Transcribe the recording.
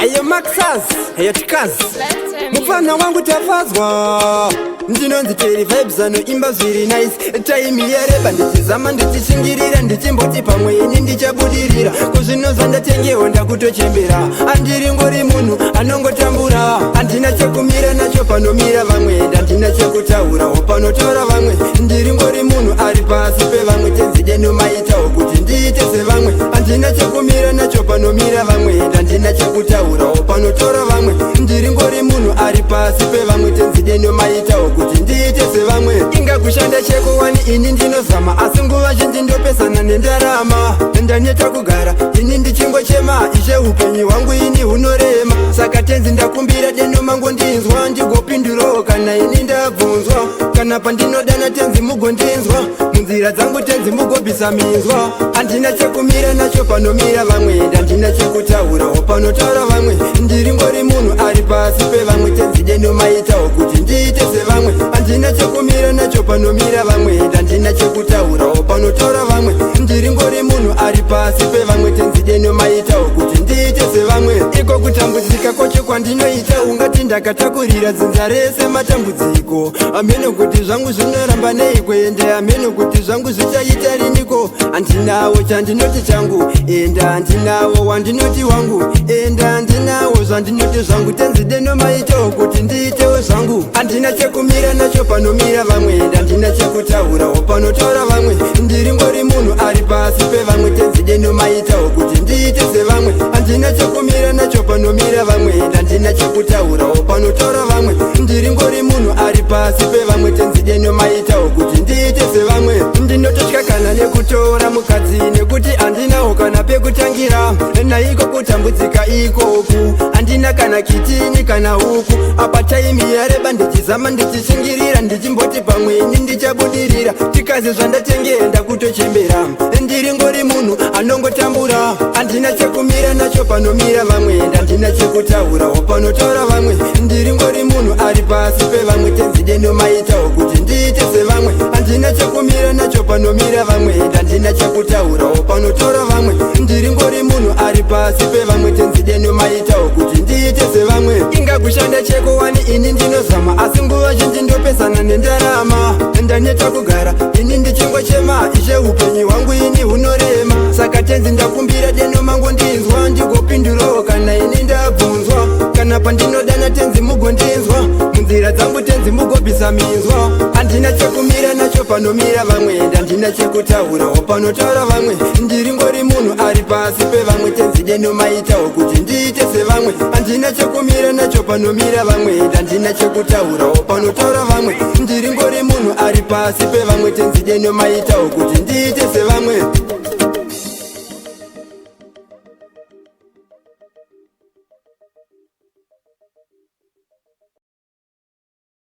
Eyo Maxas, eyo Tikaz mufana wangu tafazwa ndinonzi teri vibes anoimba zviri nice. Time yareba ndichizama ndichishingirira ndichimboti pamwe ini ndichabudirira kuzvinoza ndatengewo ndakutochembera. Andiri ngori munhu anongotambura, handina chekumira nacho panomira vamwe, handina chekutaurawo panotora vamwe. Ndiri ngori munhu ari pasi pevamwe, tenzide nomaitawo kuti ndiite sevamwe. Handina chekumira nacho panomira vamwe, handina chekutaurawo panotora vamwe. Ndiri ngori munhu ari pasi pevamwe, tenzide nomaitawo kuti ndiite sevamwe. Ingakushanda chekuwani ini ndinozama, asi nguva zhinji ndopesana nendarama. Ndaneta kugara ini ndichingochema, ishe upenyu hwangu ini hunorema. Saka tenzi ndakumbira deno mangu ndinzwa, ndigopindurawo kana ini ndabvunzwa. Kana pandinodana tenzi mugondinzwa, munzira dzangu tenzi mugobvisa minzwa. Handina chekumira nacho panomira vamwe, handina chekutaurawo panotaura vamwe. Ndiri ngori munhu ari pasi pevamwe, tenzi deno maitawo kuti ndiite sevamwe. Handina chekumira nacho panomira vamwe, handina chekutaurawo panotaura vamwe. Ndiri ngori munhu ari pasi pevamwe, tenzi deno maitawo kuti ndiite sevamwe. Iko kutambudzika kwacho kwandinoita ungati ndakatakurira dzinza rese matambudziko. Ameno kuti zvangu zvinoramba nei kuende, ameno kuti zvangu zvichaita riniko. Handinawo chandinoti changu, enda handinawo wandinoti wangu, enda handinawo zvandinoti zvangu. Tenzi deno maitawo kuti ndiitewo zvangu. Handina chekumira nacho panomira vamwe, handina chekutaurawo panotaura vamwe. Ndiri ngori munhu ari pasi pevamwe, tenzi deno maitawo kuti ndiite sevamwe. Handina chekumira nacho panomira vamwe, handina chekutaurawo panotaura vamwe. Ndiri ngori munhu ari pasi pevamwe, tenzi deno maitawo kuti ndiite sevamwe. Ndinototya kana nekutora mukadzi, nekuti handinawo kana pekutangira. Naiko kutambudzika ikoku, handina kana kitini kana huku. Apa taimi yareba ndichizama ndichishingirira, ndichimboti pamwe ini ndichabudirira. Tikazi zvandatenge ndakutochembera. Ndiri ngori munhu anongotambura, handina chekumira nacho panomira vamwe, handina chekutaurawo panotaura vamwe. Ndiri ngori munhu ari pasi pevamwe, tenzi deno maitawo kuti ndiite sevamwe. Handina chekumira nacho panomira vamwe, handina chekutaurawo panotaura vamwe. Ndiri ngori munhu ari pasi pevamwe, tenzi deno maitawo kuti ndiite sevamwe. Ingakushanda chekuwani ini ndinozama, asi nguva zhinji ndopesana nendarama. Ndaneta kugara ini ndichingochema, ishe upenyu hwangu ini hunorema. Saka tenzi ndakumbira deno mangu ndinzwa, ndigopindurawo kana ini ndabvunzwa. Kana pandinodana tenzi mugondinzwa, munzira dzangu tenzi mugobvisa minzwa. Handina chekumira nacho panomira vamwe, handina chekutaurawo panotaura vamwe. Ndiri ngori munhu ari pasi pevamwe, tenzi deno maitawo kuti ndiite sevamwe. Handina chekumira nacho panomira vamwe, handina chekutaurawo panotaura vamwe. Ndiri ngori munhu ari pasi pevamwe, tenzi deno maitawo kuti ndiite sevamwe.